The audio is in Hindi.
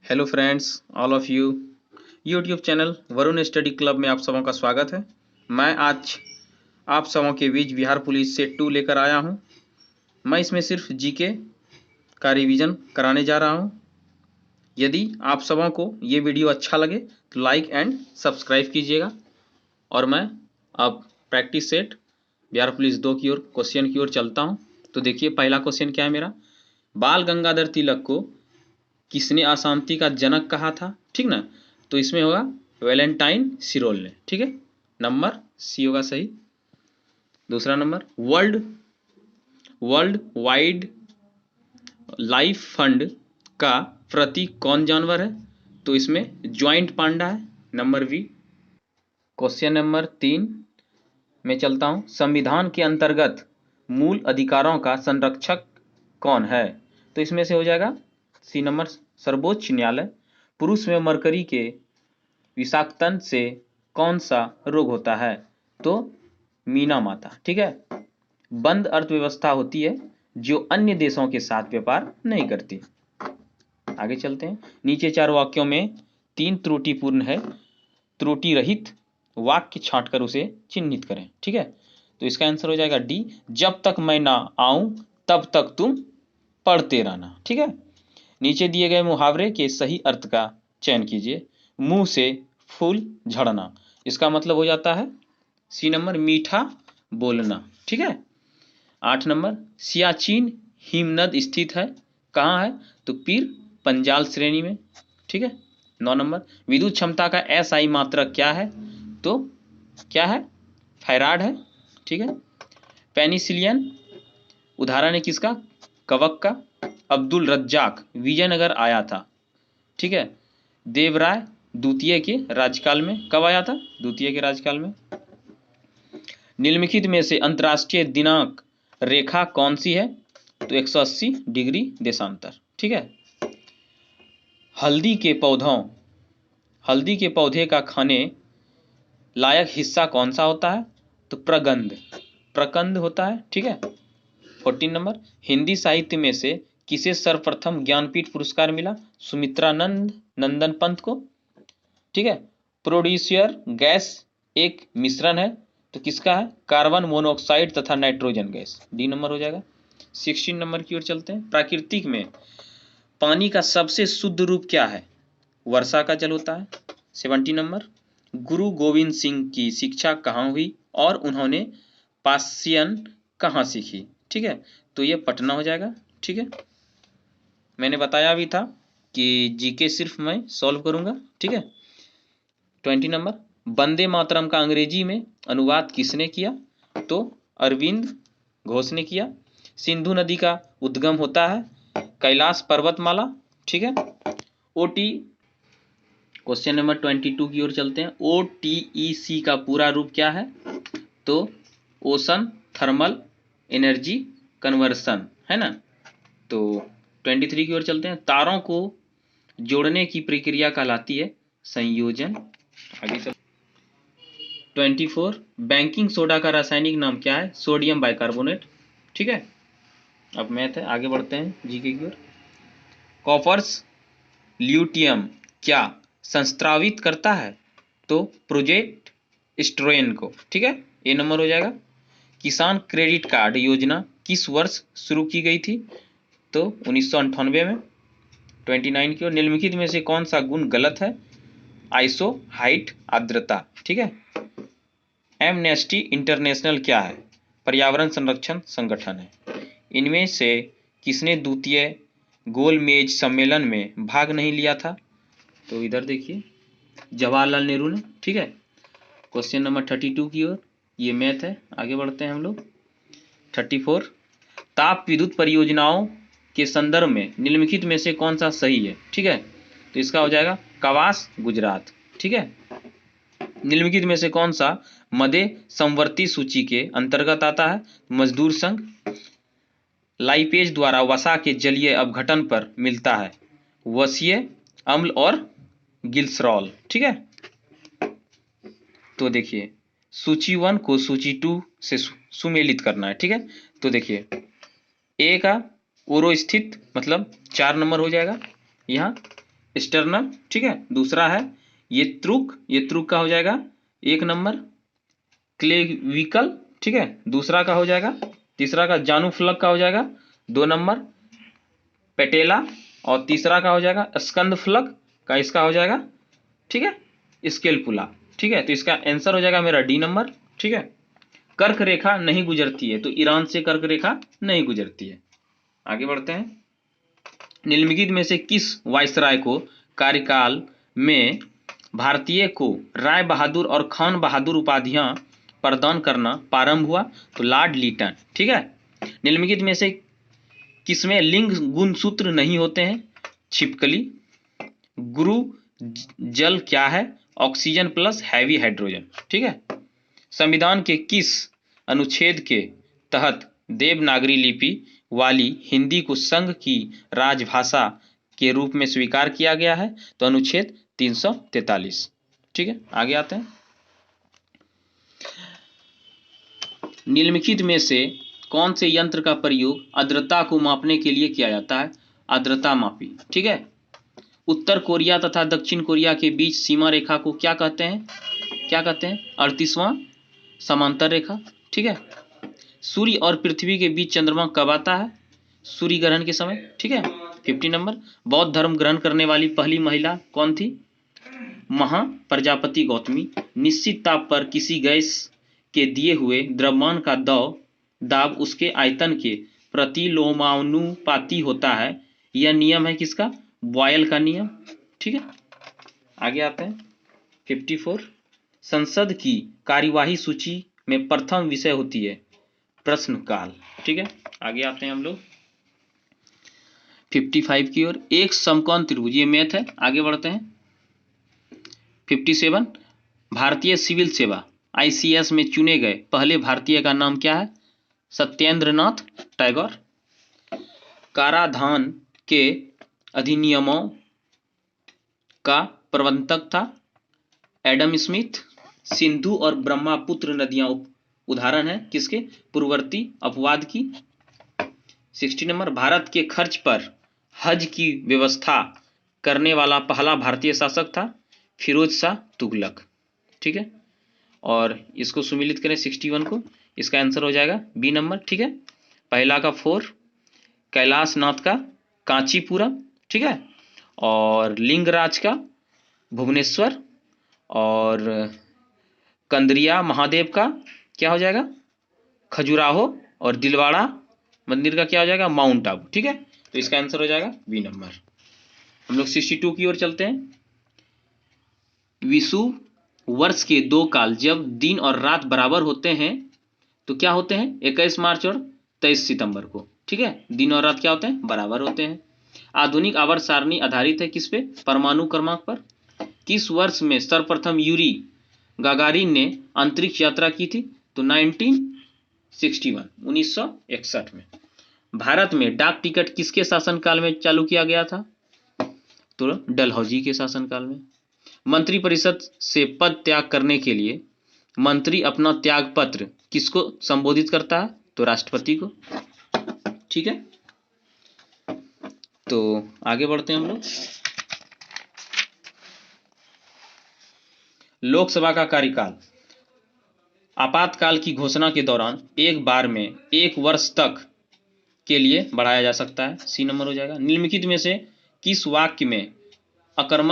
Hello friends, all of you. YouTube channel Varun study club में आप सबों का स्वागत है। मैं आज आप सबों के बीच बिहार पुलिस से 2 लेकर आया हूं। मैं इसमें सिर्फ जीके का रिवीजन कराने जा रहा हूं। यदि आप सबों को ये वीडियो अच्छा लगे तो लाइक एंड सब्सक्राइब कीजिएगा। और मैं अब प्रैक्टिस सेट बिहार पुलिस 2 की ओर क्वेश्चन की ओर चलता हूँ। तो देखिए, पहला क्वेश्चन क्या है मेरा। बाल गंगाधर तिलक को किसने अशांति का जनक कहा था? ठीक ना। तो इसमें होगा वैलेंटाइन सिरोल ने। ठीक है, नंबर सी होगा सही। दूसरा number, world wide life fund का प्रतीक कौन जानवर है? तो इसमें ज्वाइंट पांडा है, नंबर बी। क्वेश्चन नंबर 3 में चलता हूं। संविधान के अंतर्गत मूल अधिकारों का संरक्षक कौन है? तो इसमें से हो जाएगा सी नंबर, सर्वोच्च न्यायालय। पुरुष में मरकरी के विषाक्तन से कौन सा रोग होता है? तो मीना माता। ठीक है, बंद अर्थव्यवस्था होती है जो अन्य देशों के साथ व्यापार नहीं करती। आगे चलते हैं। नीचे 4 वाक्यों में 3 त्रुटिपूर्ण है। त्रुटि रहित वाक्य छांटकर उसे चिन्हित करें। ठीक है, तो इसका आंसर हो जाएगा डी, जब तक मैं ना आऊं तब तक तुम पढ़ते रहना। ठीक है, नीचे दिए गए मुहावरे के सही अर्थ का चयन कीजिए। मुंह से फूल झड़ना, इसका मतलब हो जाता है सी नंबर, मीठा बोलना। ठीक है। 8 नंबर, सियाचिन हिमनद स्थित है, कहाँ है? तो पीर पंजाल श्रेणी में। ठीक है। 9 नंबर, विद्युत क्षमता का एसआई मात्रक क्या है? तो क्या है? फैराड है। ठीक है। पेनिसिलियन उदाहरण है किसका? कवक का। अब्दुल रज्जाक विजयनगर आया था। ठीक है। देवराय द्वितीय के राज्यकाल में। कब आया था? द्वितीय के राज्यकाल में। निम्नलिखित में से अंतर्राष्ट्रीय दिनांक रेखा कौन सी है? तो 180 डिग्री देशांतर। ठीक है। हल्दी के पौधे का खाने लायक हिस्सा कौन सा होता है? तो प्रकंद होता है। ठीक है। 14 नंबर, हिंदी साहित्य में से किसे सर्वप्रथम ज्ञानपीठ पुरस्कार मिला? सुमित्रानंद नंदन पंत को। ठीक है। प्रोड्यूसर गैस एक मिश्रण है, तो किसका है? कार्बन मोनोऑक्साइड तथा नाइट्रोजन गैस। डी नंबर हो जाएगा। 16 नंबर की ओर चलते हैं। प्राकृतिक में पानी का सबसे शुद्ध रूप क्या है? वर्षा का जल होता है। 17 नंबर, गुरु गोविंद सिंह की शिक्षा कहाँ हुई और उन्होंने पासियन कहाँ सीखी? ठीक है, तो ये पटना हो जाएगा। ठीक है, मैंने बताया भी था कि जीके सिर्फ मैं सॉल्व करूंगा। ठीक है। 20 नंबर, वंदे मातरम का अंग्रेजी में अनुवाद किसने किया? तो अरविंद घोष ने किया। सिंधु नदी का उद्गम होता है कैलाश पर्वतमाला। ठीक है। ओटी, क्वेश्चन नंबर 22 की ओर चलते हैं। ओटीईसी का पूरा रूप क्या है? तो ओशन थर्मल एनर्जी कन्वर्सन, है ना। तो 23 की ओर चलते हैं। तारों को जोड़ने की प्रक्रिया कहलाती है संयोजन। आगे चल 24, बैंकिंग सोडा का रासायनिक नाम क्या है? Sodium bicarbonate. ठीक है। अब मैथ है, आगे बढ़ते हैं जीके की ओर। कॉपर्स ल्यूटियम क्या संस्त्रावित करता है? तो प्रोजेक्ट स्ट्रोन को। ठीक है, ये नंबर हो जाएगा। किसान क्रेडिट कार्ड योजना किस वर्ष शुरू की गई थी? तो 1998 में। 29 की ओर, निम्नलिखित में से कौन सा गुण गलत है? आइसो हाइट आर्द्रता। ठीक है। एमनेस्टी इंटरनेशनल क्या है? पर्यावरण संरक्षण संगठन है। इनमें से किसने द्वितीय गोलमेज सम्मेलन में भाग नहीं लिया था? तो इधर देखिए, जवाहरलाल नेहरू ने। ठीक है। क्वेश्चन नंबर 32 की ओर, ये मैथ है, आगे बढ़ते हैं हम लोग। 34, ताप विद्युत परियोजनाओं के संदर्भ में निम्नलिखित में से कौन सा सही है? ठीक है, तो इसका हो जाएगा कवास गुजरात। ठीक है। निम्नलिखित में से कौन सा मध्य संवर्ती सूची के अंतर्गत आता है? मजदूर संघ। लाइपेज द्वारा वसा के जलीय अपघटन पर मिलता है वसीय अम्ल और गिल्सरॉल। ठीक है। तो देखिए, सूची 1 को सूची 2 से सुमेलित करना है। ठीक है, तो देखिए, ए का ओरो स्थित मतलब 4 नंबर हो जाएगा यहाँ। स्टर्नम, ठीक है। दूसरा है ये त्रुक का हो जाएगा 1 नंबर। क्लेविकल, ठीक है, दूसरा का हो जाएगा। तीसरा का जानुफ्लग का हो जाएगा 2 नंबर। पेटेला, और तीसरा का हो जाएगा स्कंद फ्लग का, इसका हो जाएगा, ठीक है, स्केलपुला, ठीक है। तो इसका आंसर हो जाएगा मेरा डी नंबर, ठीक है। कर्क रेखा नहीं गुजरती है, तो ईरान से कर्क रेखा नहीं गुजरती है। आगे बढ़ते हैं। निम्नलिखित में से किस वायसराय को कार्यकाल में भारतीय को राय बहादुर और खान बहादुर उपाधियां प्रदान करना प्रारंभ हुआ? तो लॉर्ड लीटन, ठीक है। निम्नलिखित में से किसमें लिंग गुणसूत्र नहीं होते हैं? छिपकली। गुरु जल क्या है? ऑक्सीजन प्लस हैवी हाइड्रोजन, ठीक है। संविधान के किस अनुच्छेद के तहत देवनागरी लिपि वाली हिंदी को संघ की राजभाषा के रूप में स्वीकार किया गया है? तो अनुच्छेद 343, ठीक है। आगे आते हैं। निम्नलिखित में से कौन से यंत्र का प्रयोग आर्द्रता को मापने के लिए किया जाता है? आर्द्रता मापी, ठीक है। उत्तर कोरिया तथा दक्षिण कोरिया के बीच सीमा रेखा को क्या कहते हैं? क्या कहते हैं? 38वां समांतर रेखा, ठीक है। सूर्य और पृथ्वी के बीच चंद्रमा कब आता है? सूर्य ग्रहण के समय, ठीक है। 50 नंबर। बौद्ध धर्म ग्रहण करने वाली पहली महिला कौन थी? महा प्रजापति गौतमी। निश्चित ताप पर किसी गैस के दिए हुए द्रव्यमान का दाब उसके आयतन के प्रतिलोमानुपाती होता है। यह नियम है किसका? बॉयल का नियम, ठीक है। आगे आते हैं। 54। संसद की कार्यवाही सूची में प्रथम विषय होती है प्रश्नकाल, ठीक है। आगे आते हैं हम लोग 55 की ओर। एक समकोण त्रिभुज, ये मैथ है। आगे बढ़ते हैं। 57। भारतीय सिविल सेवा ICS में चुने गए पहले भारतीय का नाम क्या है? सत्येंद्रनाथ टैगोर। कराधान के अधिनियमों का प्रवर्तक था एडम स्मिथ। सिंधु और ब्रह्मपुत्र नदियां उदाहरण है किसके? पूर्ववर्ती अपवाद की। 60 नंबर। भारत के खर्च पर हज की व्यवस्था करने वाला पहला भारतीय शासक था फिरोज शाह तुगलक, ठीक है। और इसको सुमिलित करें 61 को, इसका आंसर हो जाएगा बी नंबर, ठीक है। पहला का 4 कैलाश नाथ का कांचीपुरम, ठीक है। और लिंगराज का भुवनेश्वर। और कंदरिया महादेव का क्या हो जाएगा? खजुराहो। और दिलवाड़ा मंदिर का क्या हो जाएगा? माउंट आबू, ठीक है। तो इसका आंसर हो जाएगा बी नंबर। हम लोग 62 की ओर चलते हैं। विषुव वर्ष के 2 काल जब दिन और रात बराबर होते हैं तो क्या होते हैं? 21 मार्च और 23 सितंबर को, ठीक है। दिन और रात क्या होते हैं? बराबर होते हैं। आधुनिक आवर्त सारणी आधारित है किस पे? परमाणु क्रमांक पर। किस वर्ष में सर्वप्रथम यूरी गागारिन ने अंतरिक्ष यात्रा की थी? तो 1961, 1961 में। भारत में डाक टिकट किसके शासनकाल में चालू किया गया था? तो डलहौजी के शासनकाल में। मंत्रिपरिषद से पद त्याग करने के लिए मंत्री अपना त्याग पत्र किसको संबोधित करता है? तो राष्ट्रपति को, ठीक है। तो आगे बढ़ते हैं हम लोग। लोकसभा का कार्यकाल आपातकाल की घोषणा के दौरान एक बार में 1 वर्ष तक के लिए बढ़ाया जा सकता है। सी नंबर हो जाएगा। निम्नलिखित में से किस वाक्य में अकर्मक